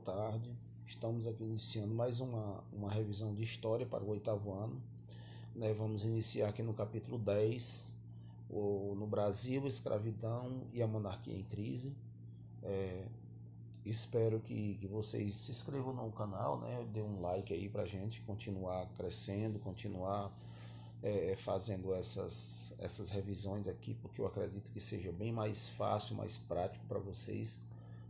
tarde. Estamos aqui iniciando mais uma revisão de história para o 8º ano. Vamos iniciar aqui no capítulo 10, no Brasil, a escravidão e a monarquia em crise. Espero que vocês se inscrevam no canal, dê um like aí para a gente continuar crescendo, continuar fazendo essas revisões aqui, porque eu acredito que seja bem mais fácil, mais prático para vocês.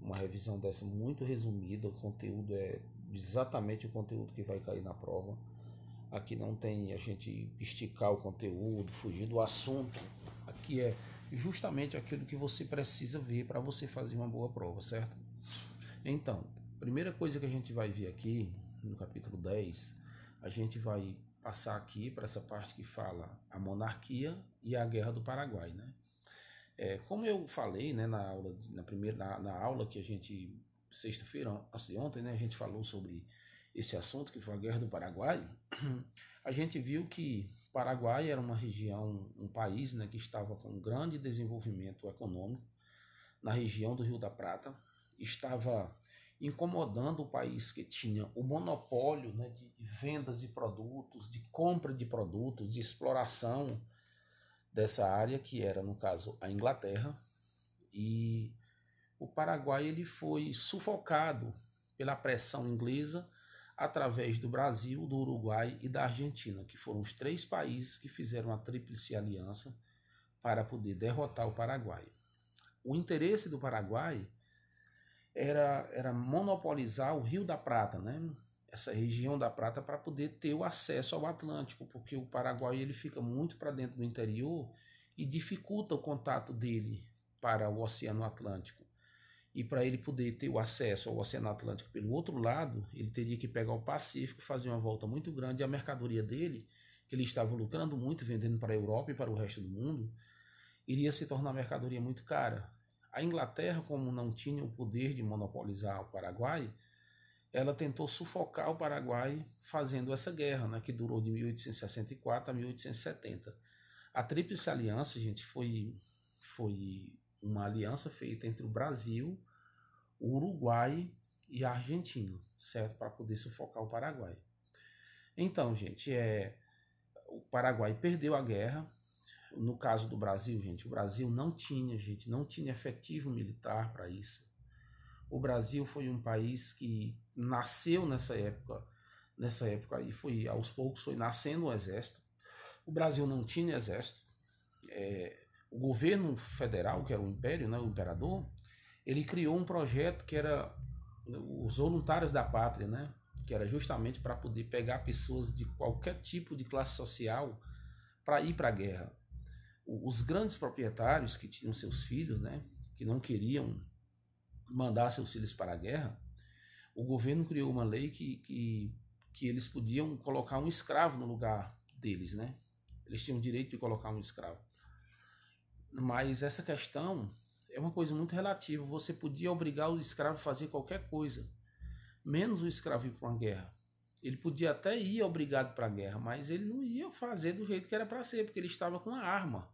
Uma revisão dessa muito resumida, o conteúdo é exatamente o conteúdo que vai cair na prova. Aqui não tem a gente esticar o conteúdo, fugir do assunto. Aqui é justamente aquilo que você precisa ver para você fazer uma boa prova, certo? Então, primeira coisa que a gente vai ver aqui no capítulo 10, a gente vai passar aqui para essa parte que fala a monarquia e a Guerra do Paraguai, como eu falei, na aula, na aula que a gente, sexta-feira, ontem, a gente falou sobre esse assunto, que foi a Guerra do Paraguai. A gente viu que o Paraguai era uma região, um país, que estava com um grande desenvolvimento econômico na região do Rio da Prata, estava incomodando o país que tinha o monopólio de vendas de produtos, de compra de produtos, de exploração dessa área, que era, no caso, a Inglaterra. E o Paraguai ele foi sufocado pela pressão inglesa através do Brasil, do Uruguai e da Argentina, que foram os 3 países que fizeram a Tríplice Aliança para poder derrotar o Paraguai. O interesse do Paraguai era monopolizar o Rio da Prata, essa região da Prata, para poder ter o acesso ao Atlântico, porque o Paraguai ele fica muito para dentro do interior e dificulta o contato dele para o Oceano Atlântico. E para ele poder ter o acesso ao Oceano Atlântico pelo outro lado, ele teria que pegar o Pacífico, fazer uma volta muito grande, e a mercadoria dele, que ele estava lucrando muito, vendendo para a Europa e para o resto do mundo, iria se tornar mercadoria muito cara. A Inglaterra, como não tinha o poder de monopolizar o Paraguai, ela tentou sufocar o Paraguai fazendo essa guerra, que durou de 1864 a 1870. A Tríplice Aliança, gente, foi uma aliança feita entre o Brasil, o Uruguai e a Argentina, certo? Para poder sufocar o Paraguai. Então, gente, o Paraguai perdeu a guerra. No caso do Brasil, gente, o Brasil não tinha efetivo militar para isso. O Brasil foi um país que nasceu nessa época aí, aos poucos foi nascendo um exército. O Brasil não tinha exército. O governo federal, que era o Império, o imperador, ele criou um projeto que era os voluntários da pátria, que era justamente para poder pegar pessoas de qualquer tipo de classe social para ir para a guerra. Os grandes proprietários que tinham seus filhos, que não queriam mandar seus filhos para a guerra, o governo criou uma lei que eles podiam colocar um escravo no lugar deles, Eles tinham o direito de colocar um escravo. Mas essa questão é uma coisa muito relativa. Você podia obrigar o escravo a fazer qualquer coisa, menos o escravo ir para uma guerra. Ele podia até ir obrigado para a guerra, mas ele não ia fazer do jeito que era para ser, porque ele estava com a arma.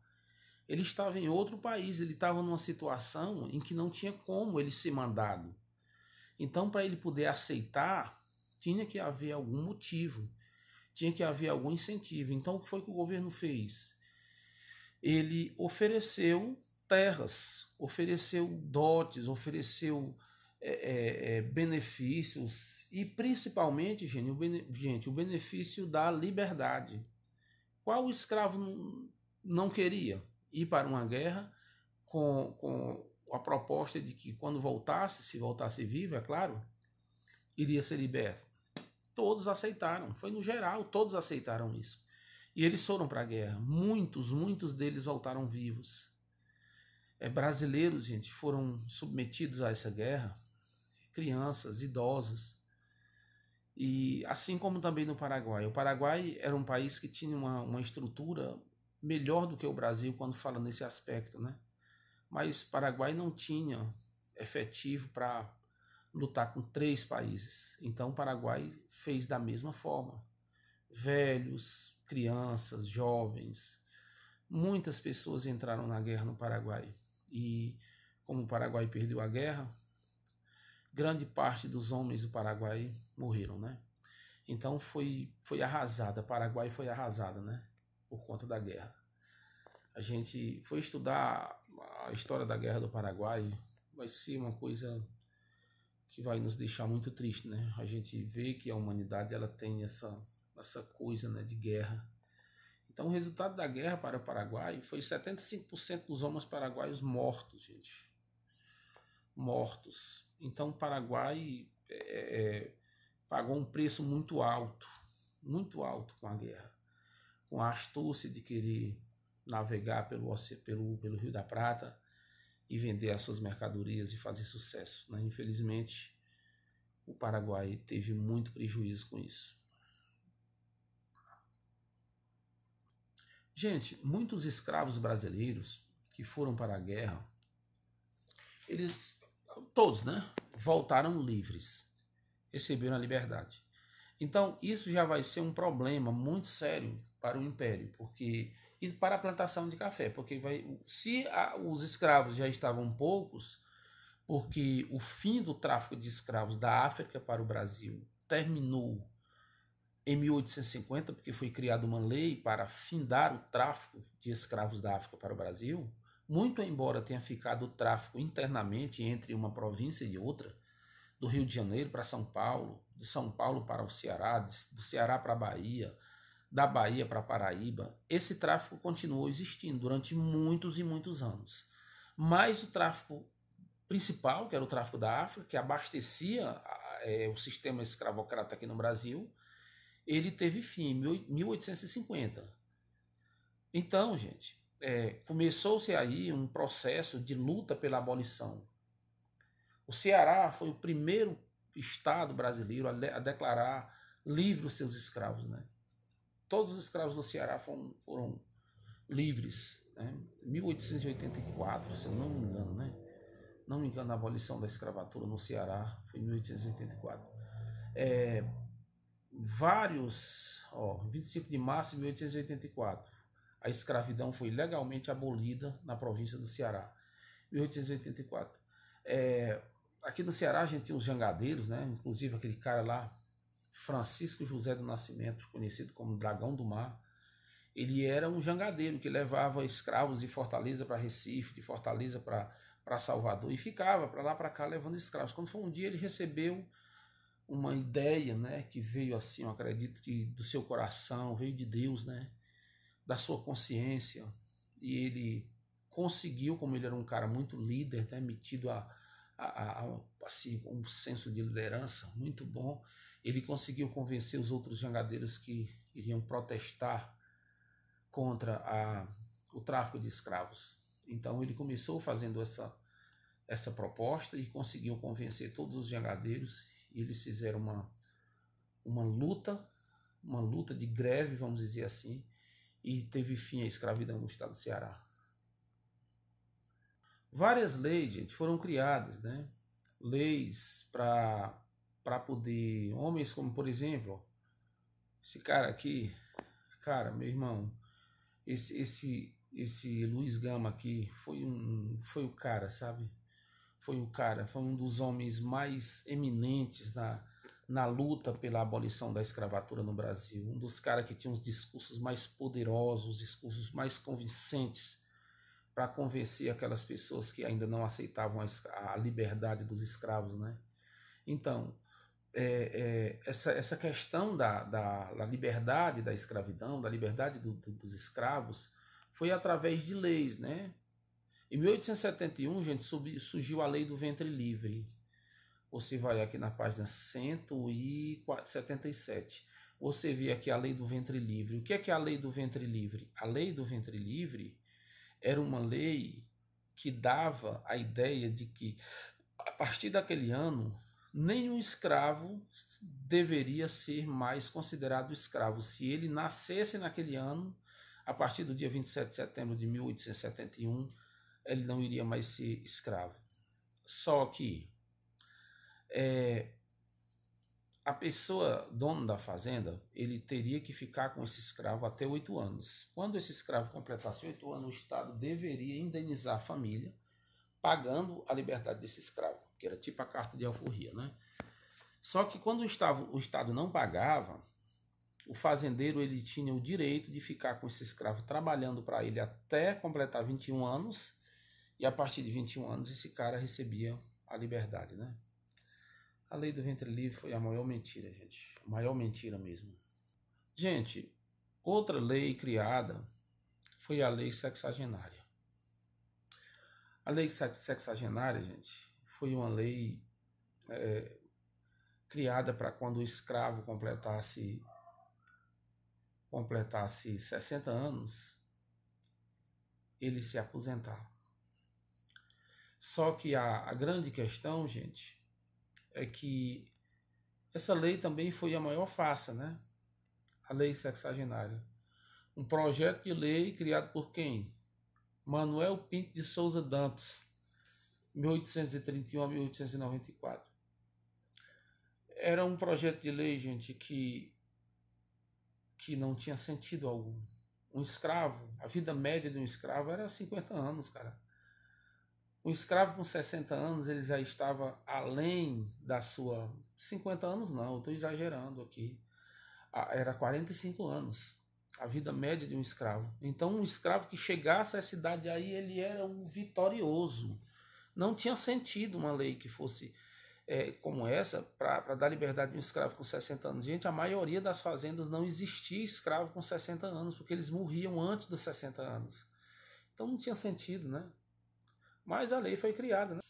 Ele estava em outro país, ele estava numa situação em que não tinha como ele ser mandado. Então, para ele poder aceitar, tinha que haver algum motivo, tinha que haver algum incentivo. Então, o que foi que o governo fez? Ele ofereceu terras, ofereceu dotes, ofereceu benefícios e, principalmente, o benefício da liberdade. Qual escravo não queria ir para uma guerra com a proposta de que quando voltasse, se voltasse vivo, é claro, iria ser liberto? Todos aceitaram, foi no geral, todos aceitaram isso. E eles foram para a guerra. Muitos deles voltaram vivos. Brasileiros, gente, foram submetidos a essa guerra, crianças, idosos. E assim como também no Paraguai. O Paraguai era um país que tinha uma estrutura melhor do que o Brasil quando fala nesse aspecto, Mas o Paraguai não tinha efetivo para lutar com 3 países. Então o Paraguai fez da mesma forma. Velhos, crianças, jovens, muitas pessoas entraram na guerra no Paraguai. E como o Paraguai perdeu a guerra, grande parte dos homens do Paraguai morreram, né? Então foi arrasada, Paraguai foi arrasada, né? Por conta da guerra. A gente foi estudar a história da Guerra do Paraguai, vai ser uma coisa que vai nos deixar muito triste, né? A gente vê que a humanidade ela tem essa coisa, né, de guerra. Então o resultado da guerra para o Paraguai foi 75% dos homens paraguaios mortos, gente. Mortos. Então o Paraguai pagou um preço muito alto com a guerra, com a astúcia de querer navegar pelo Rio da Prata e vender as suas mercadorias e fazer sucesso, né? Infelizmente, o Paraguai teve muito prejuízo com isso. Gente, muitos escravos brasileiros que foram para a guerra, eles, todos, né, voltaram livres, receberam a liberdade. Então, isso já vai ser um problema muito sério para o Império, porque e para a plantação de café, porque se os escravos já estavam poucos, porque o fim do tráfico de escravos da África para o Brasil terminou em 1850, porque foi criada uma lei para findar o tráfico de escravos da África para o Brasil, muito embora tenha ficado o tráfico internamente entre uma província e outra, do Rio de Janeiro para São Paulo, de São Paulo para o Ceará, do Ceará para a Bahia, da Bahia para Paraíba, esse tráfico continuou existindo durante muitos e muitos anos. Mas o tráfico principal, que era o tráfico da África, que abastecia o sistema escravocrata aqui no Brasil, ele teve fim em 1850. Então, gente, começou-se aí um processo de luta pela abolição. O Ceará foi o primeiro estado brasileiro a declarar livre os seus escravos, né? Todos os escravos do Ceará foram livres, né? 1884, se eu não me engano, né? Não me engano, a abolição da escravatura no Ceará foi em 1884. Vários, 25 de março de 1884, a escravidão foi legalmente abolida na província do Ceará. 1884. Aqui no Ceará a gente tinha os jangadeiros, né? Inclusive aquele cara lá, Francisco José do Nascimento, conhecido como Dragão do Mar. Ele era um jangadeiro que levava escravos de Fortaleza para Recife, de Fortaleza para Salvador, e ficava para lá para cá levando escravos. Quando foi um dia, ele recebeu uma ideia, né, que veio assim, eu acredito que do seu coração, veio de Deus, né, da sua consciência, e ele conseguiu, como ele era um cara muito líder, né, metido assim, um senso de liderança muito bom, ele conseguiu convencer os outros jangadeiros que iriam protestar contra o tráfico de escravos. Então ele começou fazendo essa proposta e conseguiu convencer todos os jangadeiros, e eles fizeram uma luta de greve, vamos dizer assim, e teve fim à escravidão no estado do Ceará. Várias leis, gente, foram criadas, né? Leis para poder, homens como, por exemplo, esse cara aqui, cara, meu irmão, esse Luiz Gama aqui foi o cara, sabe? Foi um dos homens mais eminentes na luta pela abolição da escravatura no Brasil. Um dos caras que tinha os discursos mais poderosos, os discursos mais convincentes para convencer aquelas pessoas que ainda não aceitavam a liberdade dos escravos, né? Então, essa questão da liberdade da escravidão, da liberdade dos escravos, foi através de leis, né? Em 1871, gente, surgiu a lei do ventre livre. Você vai aqui na página 177. Você vê aqui a lei do ventre livre. O que é a lei do ventre livre? A lei do ventre livre era uma lei que dava a ideia de que, a partir daquele ano, nenhum escravo deveria ser mais considerado escravo. Se ele nascesse naquele ano, a partir do dia 27 de setembro de 1871, ele não iria mais ser escravo. Só que a pessoa, dono da fazenda, ele teria que ficar com esse escravo até 8 anos. Quando esse escravo completasse 8 anos, o Estado deveria indenizar a família, pagando a liberdade desse escravo. que era tipo a carta de alforria, né? Só que quando o Estado não pagava, o fazendeiro ele tinha o direito de ficar com esse escravo trabalhando para ele até completar 21 anos, e a partir de 21 anos esse cara recebia a liberdade, né? A lei do ventre livre foi a maior mentira, gente. A maior mentira mesmo. Gente, outra lei criada foi a lei sexagenária. A lei sexagenária, gente, foi uma lei criada para quando o escravo completasse 60 anos, ele se aposentar. Só que a grande questão, gente, é que essa lei também foi a maior farsa, né? A lei sexagenária. Um projeto de lei criado por quem? Manuel Pinto de Souza Dantas, 1831 a 1894. Era um projeto de lei, gente, que não tinha sentido algum. Um escravo, a vida média de um escravo era 50 anos, cara. Um escravo com 60 anos, ele já estava além da sua... 50 anos não, eu estou exagerando aqui. Era 45 anos, a vida média de um escravo. Então, um escravo que chegasse a essa idade aí, ele era um vitorioso. Não tinha sentido uma lei que fosse como essa, para dar liberdade a um escravo com 60 anos. Gente, a maioria das fazendas não existia escravo com 60 anos, porque eles morriam antes dos 60 anos. Então, não tinha sentido, né? Mas a lei foi criada, né?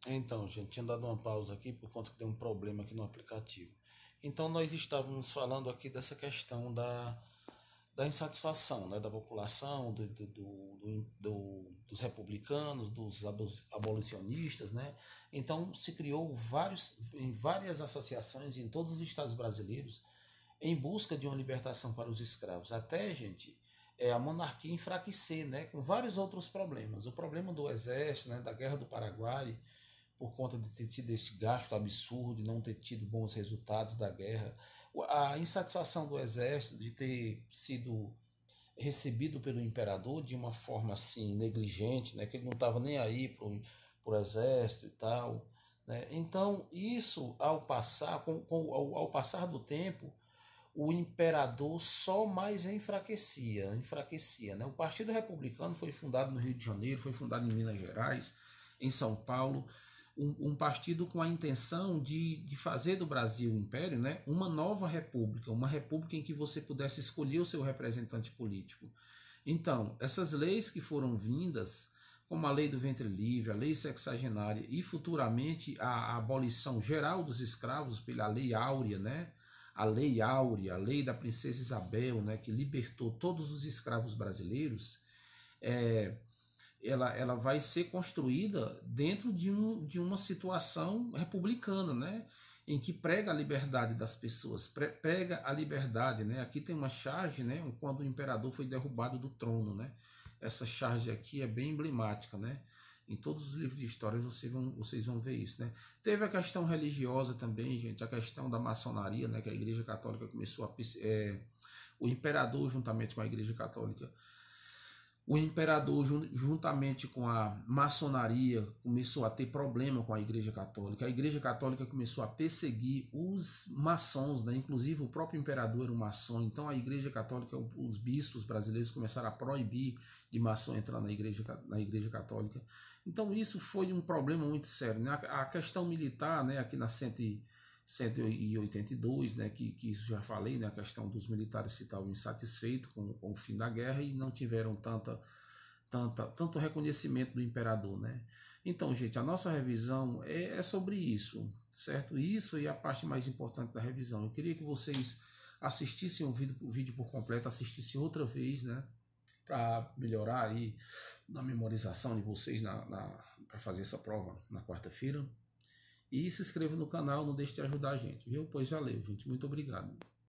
Então, gente, tinha dado uma pausa aqui por conta que deu um problema aqui no aplicativo. Então, nós estávamos falando aqui dessa questão da insatisfação, né, da população, dos republicanos, dos abolicionistas, né? Então, se criou várias associações em todos os estados brasileiros em busca de uma libertação para os escravos. Até, gente, a monarquia enfraquecer, né, com vários outros problemas. O problema do exército, né, da Guerra do Paraguai, por conta de ter tido esse gasto absurdo e não ter tido bons resultados da guerra, a insatisfação do exército de ter sido recebido pelo imperador de uma forma assim negligente, né, que ele não estava nem aí pro exército e tal, né? Então isso ao passar do tempo, o imperador só mais enfraquecia, né? O Partido Republicano foi fundado no Rio de Janeiro, foi fundado em Minas Gerais, em São Paulo, um partido com a intenção de fazer do Brasil império, né, uma nova república, uma república em que você pudesse escolher o seu representante político. Então, essas leis que foram vindas, como a lei do ventre livre, a lei sexagenária e futuramente a abolição geral dos escravos pela lei áurea, né, a lei áurea, a lei da princesa Isabel, né, que libertou todos os escravos brasileiros, ela vai ser construída dentro de uma situação republicana, né? Em que prega a liberdade das pessoas, prega a liberdade, né? Aqui tem uma charge, né? Quando o imperador foi derrubado do trono, né? Essa charge aqui é bem emblemática, né? Em todos os livros de história vocês vão ver isso, né? Teve a questão religiosa também, gente, a questão da maçonaria, né? Que a Igreja Católica começou o imperador, juntamente com a Igreja Católica, o imperador, juntamente com a maçonaria, começou a ter problema com a Igreja Católica. A Igreja Católica começou a perseguir os maçons, né? Inclusive o próprio imperador era um maçom. Então a Igreja Católica, os bispos brasileiros começaram a proibir de maçom entrar na Igreja Católica. Então isso foi um problema muito sério, né? A questão militar, né? Aqui na 182, né, que isso já falei, né, a questão dos militares que estavam insatisfeitos com o fim da guerra e não tiveram tanto reconhecimento do imperador, né? Então, gente, a nossa revisão é sobre isso, certo? Isso é a parte mais importante da revisão. Eu queria que vocês assistissem o vídeo por completo, assistissem outra vez, né, para melhorar aí na memorização de vocês para fazer essa prova na quarta-feira. E se inscreva no canal, não deixe de ajudar a gente, viu? Pois valeu, gente. Muito obrigado.